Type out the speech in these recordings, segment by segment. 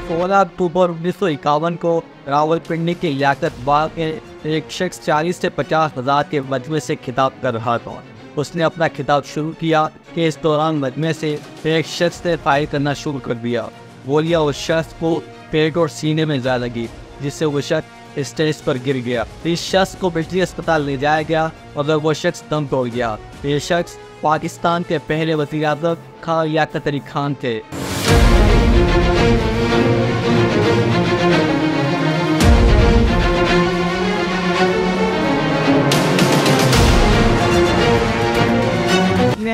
16 अक्टूबर 1951 को रावलपिंडी के लियाकत बाग में एक शख्स 40 से 50 हज़ार के मजमे से खिताब कर रहा था। उसने अपना खिताब शुरू किया कि इस दौरान मजमे से एक शख्स ने फायर करना शुरू कर दिया। गोलियां उस शख्स को पेट और सीने में जा लगी, जिससे वो शख्स स्टेज पर गिर गया। इस शख्स को बिजली अस्पताल ले जाया गया और वो शख्स दम तोड़ गया। ये शख्स पाकिस्तान के पहले वज़ीर-ए-आज़म खान लियाकत अली खान थे।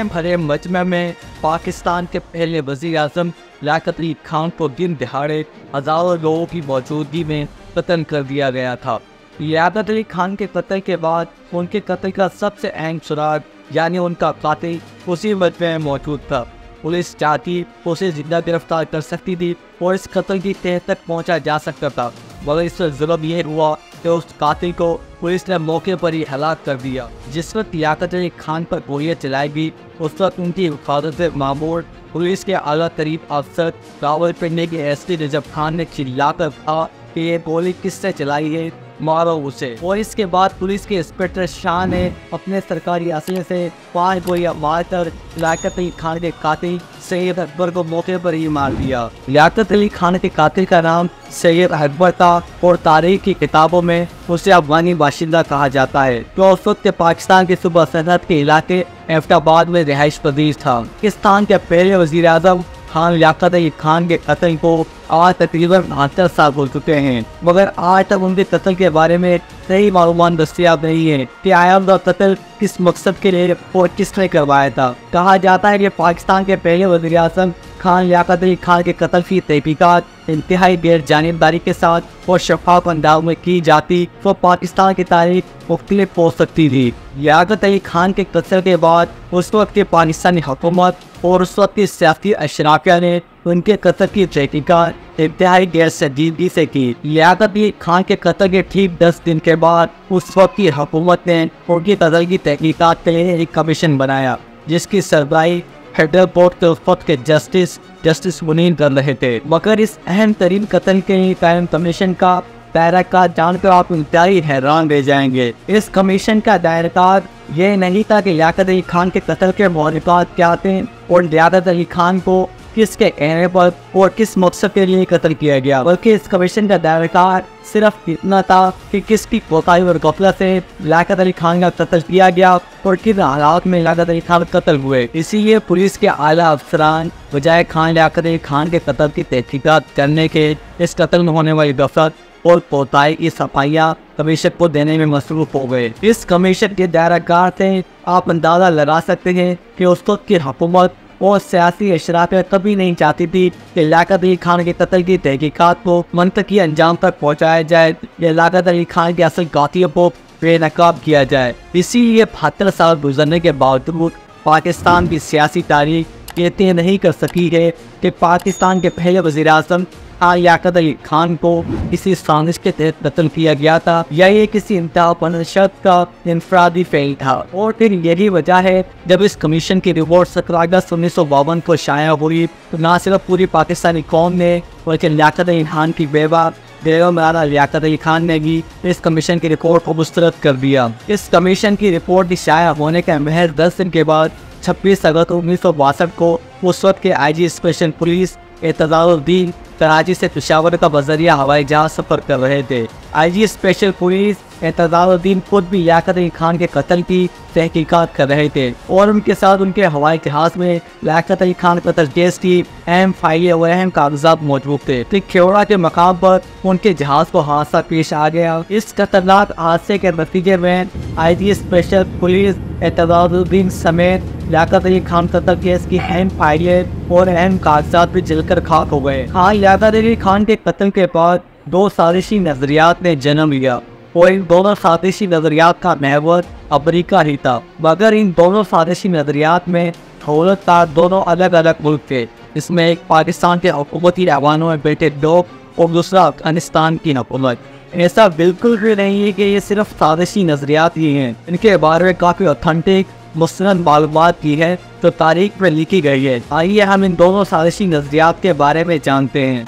भरे मजमे में पाकिस्तान के पहले वज़ीर-ए-आज़म लियाकत अली खान को दिन दिहाड़े हज़ारों लोगों की मौजूदगी में कत्ल कर दिया गया था। लियाकत अली खान के कत्ल के बाद उनके कत्ल का सबसे अहम सुराग यानी उनका कातिल उसी मजमे में मौजूद था। पुलिस चाहती उसे जिंदा गिरफ्तार कर सकती थी और इस कत्ल की तह तक पहुंचा जा सकता था, मगर इस पर जुल्म यह हुआ कि उस कातिल को पुलिस ने मौके पर ही हलाक कर दिया। जिस वक्त लियाकत अली खान पर गोलियां चलाई गई, उस वक्त उनकी हिफाजत से मामूर पुलिस के आला तरीन अफसर रावलपिंडी के एसपी नजब खान ने चिल्लाकर कहा कि ये गोली किससे चलाई है, मारो उसे। और इसके बाद पुलिस के इंस्पेक्टर शाह ने अपने सरकारी असले से 5 गोलियां मारकर लियाकत अली खान के कातिल सैयद अकबर को मौके पर ही मार दिया। लियाकत अली खान के कातिल का नाम सैयद अकबर था और तारीख की किताबों में उसे अफगानी बाशिंदा कहा जाता है, जो उस वक्त पाकिस्तान के सूबा सरहद के इलाके एबटाबाद में रिहाइश पजीर था। पाकिस्तान के पहले वज़ीर-ए-आज़म खान लियाकत अली खान के कत्ल को आज तकरीबन 72 साल हो चुके हैं, मगर आज तक उनके कत्ल के बारे में सही मालूमात दस्तियाब नहीं है कि आया उनका कत्ल किस मकसद के लिए और किसने करवाया था। कहा जाता है कि पाकिस्तान के पहले वज़ीर-ए-आज़म खान लियाकत अली खान के कत्ल की तहकीकात इंतहाई गैर जानिबदारी के साथ और शफाफ अंदाज में की जाती तो पाकिस्तान की तारीख मुख्तलिफ हो सकती थी। लियाकत अली खान के कत्ल के बाद उस वक्त की पाकिस्तानी हुकूमत और उस वक्त की सियासी अशराफिया ने उनके कत्ल की तहकीकात इंतहाई गैर संजीदगी से की। लियाकत अली खान के कत्ल के ठीक 10 दिन के बाद उस वक्त की हुकूमत ने उनके कत्ल की तहकीकात के लिए एक कमीशन बनाया, जिसकी सरबराही फेडरल कोर्ट के उस वक्त के जस्टिस मुनीर कर रहे थे। मगर इस अहम तरीन कत्ल के कायम कमीशन का दायरा जानकर आप इंतहाई हैरान रह जाएंगे। इस कमीशन का दायरा यह नहीं था कि लियाकत अली खान के कत्ल के मौलिकात क्या थे और लियाकत अली खान को किसके कहने पर और किस मकसद के लिए कत्ल किया गया, बल्कि इस कमीशन का दायरा सिर्फ इतना था कि किसकी कोताही और गफलत से लियाकत अली खान का कत्ल किया गया और किस हालात में लियाकत अली खान कत्ल हुए। इसीलिए पुलिस के आला अफसरान बजाय खान लियाकत अली खान के कत्ल की तहकीकात करने के इस कत्ल में होने वाली गफलत और कोताही की सफाइयाँ कमीशन को देने में मसरूफ हो गए। इस कमीशन के दायराकार से आप अंदाजा लगा सकते हैं कि उस वक्त की हुकूमत और सियासी अशराफिया कभी नहीं चाहती थी कि लियाकत अली खान के कत्ल की तहकीकात को मंतकी अंजाम तक पहुँचाया जाए या लियाकत अली खान के असल कातिल को बेनकाब किया जाए। इसीलिए 72 साल गुजरने के बावजूद पाकिस्तान की सियासी तारीख ये तय नहीं कर सकी है कि पाकिस्तान के पहले वज़ीर-ए-आज़म खान लियाकत अली खान को किसी साजिश के तहत कत्ल किया गया था या ये किसी इंतहापसंद शख्स का इंफरादी फेल था। और फिर यही वजह है जब इस कमीशन की रिपोर्ट 17 अगस्त 1952 को शाया हुई तो न सिर्फ पूरी पाकिस्तानी कौम ने बल्कि लियाकत अली खान की बेवा मौलाना लियाकत अली खान ने भी इस कमीशन की रिपोर्ट को मुस्तरद कर दिया। इस कमीशन की रिपोर्ट की शाया होने के महज 10 दिन के बाद 26 अगस्त 1962 को उस वक्त के IG स्पेशल पुलिस एतजारुद्दीन कराची से पेशावर का बजरिया हवाई जहाज सफर कर रहे थे। IG स्पेशल पुलिस एतजारुद्दीन खुद भी लियाकत अली खान के कत्ल की तहकीकात कर रहे थे और उनके साथ उनके हवाई जहाज में लियाकत अली खान कत्ल केस की अहम फाइलें और अहम कागजात मौजूद थे। तो खेवड़ा के मकाम पर उनके जहाज को हादसा पेश आ गया। इस खतरनाक हादसे के नतीजे में IG स्पेशल पुलिस एतजारुद्दीन समेत लियाकत अली खान कत्ल केस की अहम फाइलें और अहम कागजात भी जलकर खाक हो गए। हाँ, लियाकत अली खान के कत्ल के बाद 2 साजिशी नजरियात ने जन्म लिया और इन दोनों साजिशी नजरियात का महवर अमेरिका ही था, मगर इन दोनों साजिशी नजरियात में दौलतदार दोनों अलग अलग मुल्क थे। इसमें एक पाकिस्तान के हुकूमती ऐवानों में बैठे लोग और दूसरा अफगानिस्तान की हुकूमत। ऐसा बिल्कुल भी नहीं है कि ये सिर्फ साजिशी नजरियात ही हैं, इनके बारे में काफ़ी ऑथेंटिक मुस्तनद मालूमात की है जो तारीख में लिखी गई है। आइए हम इन दोनों साजिशी नजरियात के बारे में जानते हैं।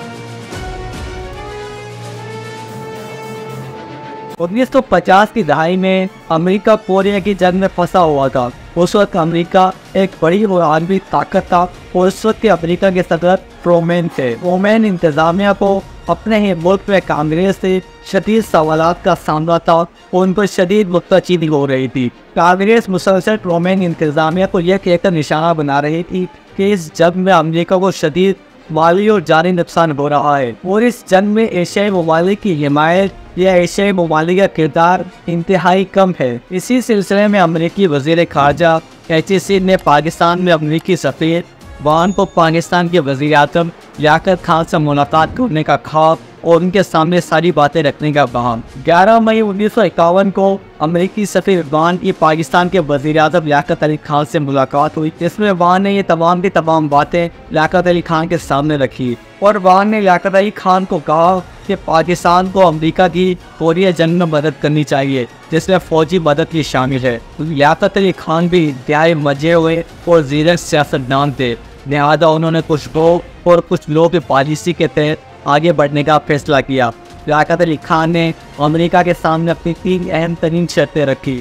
1950 की दहाई में अमेरिका कोरिया की जंग में फंसा हुआ था। उस वक्त अमेरिका एक बड़ी और आर्मी ताकत था और उस वक्त के अमेरिका के सदर ट्रूमैन थे। ट्रूमैन इंतजामिया को अपने ही मुल्क में कांग्रेस से शदीद सवालात का सामना था और उन पर शदीद नुक्ताचीनी हो रही थी। कांग्रेस मुसलसल ट्रूमैन इंतजामिया को यह कहकर निशाना बना रही थी कि इस जंग में अमेरिका को शदीद माली और जानी नुकसान हो रहा है और इस जंग में एशियाई ममालिक की हिमायत या एशियाई ममालिक का किरदार इंतहाई कम है। इसी सिलसिले में अमेरिकी वज़ीर ख़ारजा HC ने पाकिस्तान में अमेरिकी सफ़ीर वान को पाकिस्तान के वज़ीर आज़म लियाकत खान से मुलाकात करने का ख्वाब और उनके सामने सारी बातें रखने का कहा। 11 मई 1951 को अमेरिकी सफ़ीर वान की पाकिस्तान के वज़ीर आज़म लियाकत अली खान से मुलाकात हुई, जिसमें वान ने ये तमाम की तमाम बातें लियाकत अली खान के सामने रखी और वान ने लियाकत अली खान को कहा कि पाकिस्तान को अमेरिका की कोरिया जंग में मदद करनी चाहिए, जिसमें फ़ौजी मदद भी शामिल है। लियाकत अली खान भी इंतहाई मजे हुए और ज़ीरक सियासतदान थे, लिहाजा उन्होंने कुछ लोग और कुछ लोगों की पॉलिसी के तहत आगे बढ़ने का फैसला किया। लियाकत अली खान ने अमेरिका के सामने अपनी 3 अहम तरीन शर्तें रखी।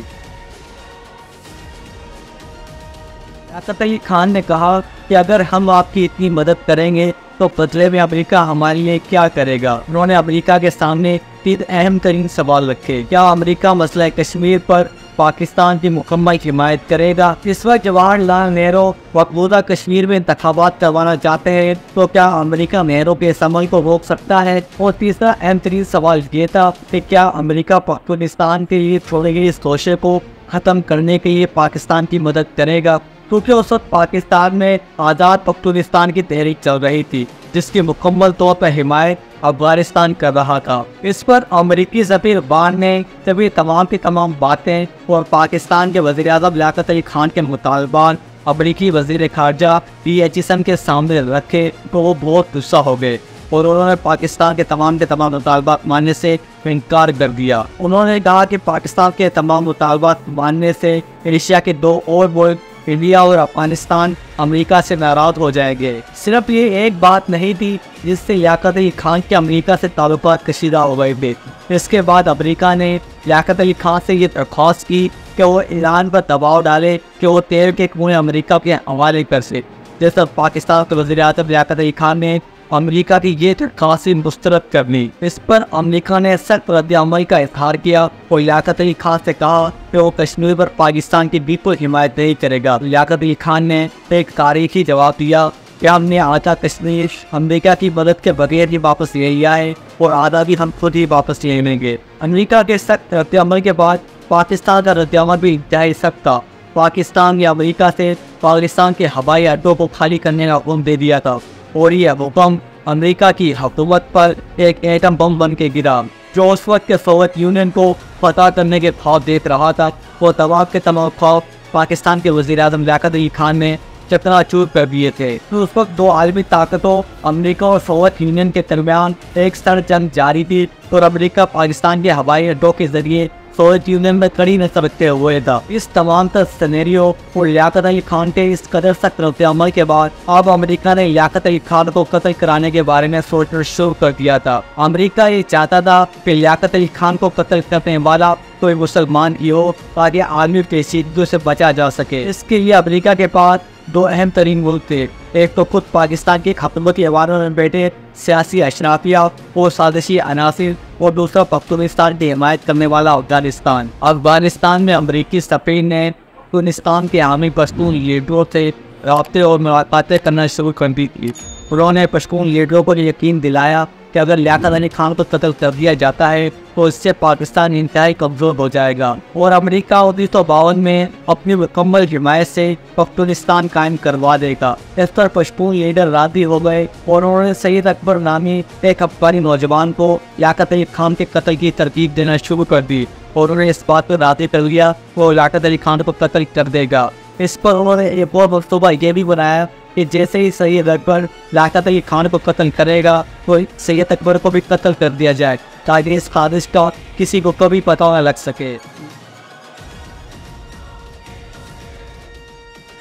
लियाकत अली खान ने कहा कि अगर हम आपकी इतनी मदद करेंगे तो बदले में अमेरिका हमारे लिए क्या करेगा। उन्होंने अमेरिका के सामने 3 अहम तरीन सवाल रखे। क्या अमेरिका मसला कश्मीर पर पाकिस्तान की मुकम्मल हिमायत करेगा? इस वक्त जवाहरलाल नेहरू मकबूजा कश्मीर में इंतखाबात करवाना चाहते हैं, तो क्या अमेरिका नेहरू के इस अमल को रोक सकता है? और तीसरा अहम तरीन सवाल ये था कि क्या अमेरिका पाकिस्तान के लिए छोड़े गए इस तोशे को ख़त्म करने के लिए पाकिस्तान की मदद करेगा? क्योंकि उस वक्त पाकिस्तान में आज़ाद पख्तूनिस्तान की तहरीक चल रही थी, जिसकी मुकम्मल तौर पर हिमायत अफगानिस्तान कर रहा था। इस पर अमेरिकी सफ़ीर वान ने तभी तमाम की तमाम बातें और पाकिस्तान के वज़ीर आज़म लियाकत अली खान के मुतालबात अमेरिकी वज़ीर ख़ारजा HC के सामने रखे तो वो बहुत गुस्सा हो गए और उन्होंने पाकिस्तान के तमाम मुतालबात मानने से इनकार कर दिया। उन्होंने कहा कि पाकिस्तान के तमाम मुतालबात मानने से एशिया के 2 और मुल्क इंडिया और अफगानिस्तान अमेरिका से नाराज़ हो जाएंगे। सिर्फ ये एक बात नहीं थी जिससे लियाकत अली खान के अमेरिका से ताल्लुकात कशीदा हो गए थे। इसके बाद अमेरिका ने लियाकत अली खान से ये दरख्वास्त की कि वो ईरान पर दबाव डाले कि वो तेल के कुएँ अमेरिका के हवाले कर से। जैसे पाकिस्तान के वज़ीर आज़म लियाकत अली खान ने अमेरिका की ये दरख्वास्त मुस्तरद कर ली। इस पर अमेरिका ने सख्त रद्द-ए-अमल का इज़हार किया और लियाकत अली खान से कहा कि वो कश्मीर पर पाकिस्तान की बिल्कुल हिमायत नहीं करेगा। लियाकत अली खान ने एक तारीखी जवाब दिया कि हमने आधा कश्मीर अमेरिका की मदद के बगैर ही वापस ले लिया है और आधा भी हम खुद ही वापस ले लेंगे। अमेरिका के सख्त रद्द-ए-अमल के बाद पाकिस्तान का रद्द-ए-अमल भी इंतहाई सख्त था। पाकिस्तान ने अमेरिका से पाकिस्तान के हवाई अड्डों को खाली करने का हुक्म दे दिया था और यह हुक्म अमेरिका की हुकूमत पर एक एटम बम बन के गिरा, जो उस वक्त के सोवियत यूनियन को फतह करने के ख्वाब देख रहा था। वो तमाम के तमाम ख्वाब पाकिस्तान के वज़ीर आज़म लियाकत अली खान ने चकनाचूर कर दिए थे। तो उस वक्त 2 आलमी ताकतों अमेरिका और सोवियत यूनियन के दरमियान एक सख्त जंग जारी थी और अमेरिका पाकिस्तान के हवाई अड्डों के जरिए सोवियत यूनियन में कड़ी नजर रखते हुए था। इस तमाम सिनेरियो और लियाकत अली खान के इस कदर सख्त रद्द-ए-अमल के बाद अब अमेरिका ने लियाकत अली खान को कत्ल कराने के बारे में सोचना शुरू कर दिया था। अमेरिका ये चाहता था कि लियाकत अली खान को कत्ल करने वाला कोई मुसलमान ही हो ताकि आलमी पेचीदगी से बचा जा सके। इसके लिए अमेरिका के पास 2 अहम तरीन मुल्क थे। एक तो खुद पाकिस्तान की हुकूमती अवानों में बैठे सियासी अशराफिया और साजिशी अनासिर और दूसरा पख्तूनिस्तान की हिमायत करने वाला अफगानिस्तान। अफगानिस्तान में अमरीकी सफ़ीर ने पख्तूनिस्तान के आर्मी पश्तून लीडरों से रब्ते और मुलाकातें करना शुरू कर दी थी। उन्होंने पश्तून लीडरों को यकीन दिलाया कि अगर लियाकत अली खान को कत्ल कर दिया जाता है तो इससे पाकिस्तान इंतहाई कमज़ोर हो जाएगा और अमेरिका 1952 में अपनी मुकम्मल हिमायत से पख्तूनिस्तान कायम करवा देगा। इस पर पश्तून लीडर राज़ी हो गए और उन्होंने सैयद अकबर नामी एक अफगानी नौजवान को लियाकत अली खान के कत्ल की तरकीब देना शुरू कर दी और उन्होंने इस बात पर राज़ी कर लिया वो लियाकत अली खान को कत्ल कर देगा। इस पर उन्होंने एक और मनसूबा ये भी बनाया कि जैसे ही सैयद अकबर लियाकत अली खान को कत्ल करेगा तो सैयद अकबर को भी कत्ल कर दिया जाए ताकि इस साजिश का किसी को कभी पता न लग सके।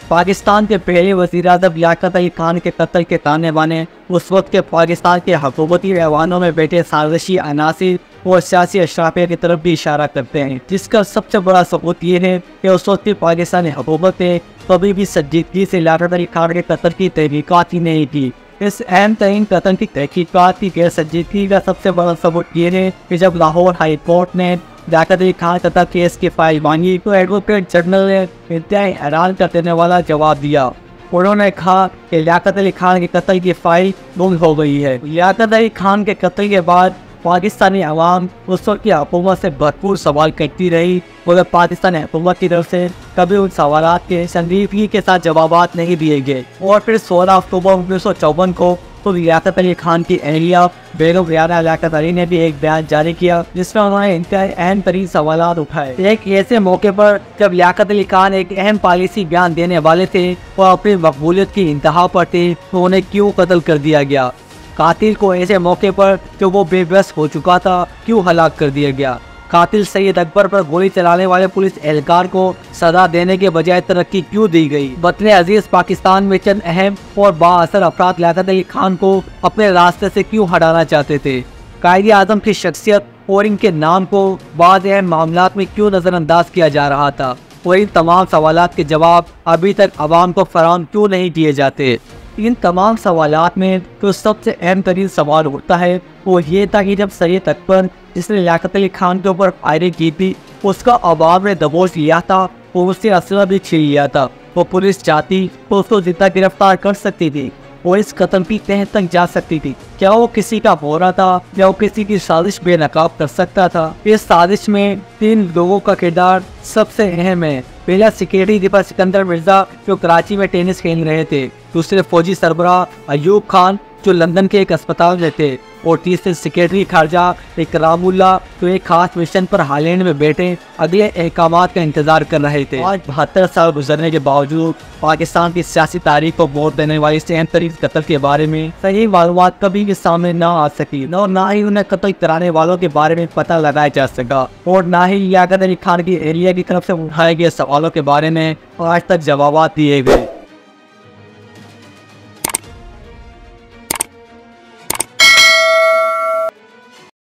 पाकिस्तान के पहले वज़ीर-ए-आज़म लियाकत अली खान के कत्ल के ताने-बाने उस वक्त के पाकिस्तान के हुकूमती ऐवानों में बैठे साजिशी अनासिर और सियासी अशराफिया की तरफ भी इशारा करते हैं, जिसका सबसे बड़ा सबूत ये है कि उस वक्त की पाकिस्तानी हुकूमत ने कभी भी संजीदगी से लियाकत अली खान के कत्ल की तहकीकात ही नहीं की। इस अहम तरीन कत्ल की तहकीकात की गैर संजीदगी का सबसे बड़ा सबूत ये है कि जब लाहौर हाई कोर्ट ने लियाकत अली खान कत्ल केस की फाइल मांगी तो एडवोकेट जनरल ने इंतहाई हैरान कर देने वाला जवाब दिया। उन्होंने कहा कि लियाकत अली खान के कत्ल की फाइल गुम हो गई है। लियाकत अली खान के कत्ल के बाद पाकिस्तानी अवाम उस वक्त की हुकूमत से भरपूर सवाल करती रही, मगर पाकिस्तानी हुकूमत की तरफ से कभी उन सवालात के संजीदगी के साथ जवाबात नहीं दिए गए। और फिर 16 अक्टूबर 1954 को तो लियाकत अली खान की अहलिया बेगम रियाना लियाकत अली ने भी एक बयान जारी किया, जिसमें उन्होंने इंतहाई अहम तरीन सवालात उठाए। एक ऐसे मौके पर जब लियाकत अली खान एक अहम पॉलिसी बयान देने वाले थे और अपनी मकबूलियत की इंतहा पर थे, तो उन्हें क्यों कत्ल कर दिया गया? कातिल को ऐसे मौके पर जो वो बेबस हो चुका था क्यों हलाक कर दिया गया? कातिल सैयद अकबर पर गोली चलाने वाले पुलिस एहलकार को सजा देने के बजाय तरक्की क्यों दी गई? वतन अजीज पाकिस्तान में चंद अहम और बाअसर अफराद लियाकत अली खान को अपने रास्ते से क्यों हटाना चाहते थे? कायदे आज़म की शख्सियत और इनके नाम को बाद अहम मामलात में क्यों नज़रअंदाज किया जा रहा था? और इन तमाम सवालात के जवाब अभी तक आवाम को फराहम क्यों नहीं किए जाते? इन तमाम सवालात में तो सबसे अहम तरीन सवाल होता है वो ये था कि जब सैयद अकबर जिसने लियाकत अली खान के ऊपर फायरिंग की थी, उसका अवाम ने दबोच लिया था और उससे असला भी छीन लिया था, वो पुलिस चाहती तो उसको जितना गिरफ्तार कर सकती थी और इस कत्ल की तह तक जा सकती थी। क्या वो किसी का बोरा था या वो किसी की साजिश बेनकाब कर सकता था? इस साजिश में 3 लोगों का किरदार सबसे अहम है। पहला सिक्योरिटी दीपा सिकंदर मिर्जा जो कराची में टेनिस खेल रहे थे, दूसरे फौजी सरबराह अयूब खान जो लंदन के एक अस्पताल में थे, और तीसरे सेक्रेटरी खारजा इकरामुल्लाह जो एक खास मिशन पर हालैंड में बैठे अगले अहकामात का इंतजार कर रहे थे। आज 72 साल गुजरने के बावजूद पाकिस्तान की सियासी तारीख को मोड़ देने वाली इस अहम तरीन कत्ल के बारे में सही मालूमात कभी भी सामने ना आ सकी, और ना ही उन्हें कत्ल कराने वालों के बारे में पता लगाया जा सका, और ना ही लियाकत अली खान की एरिया की तरफ से उठाए गए सवालों के बारे में आज तक जवाब दिए गए।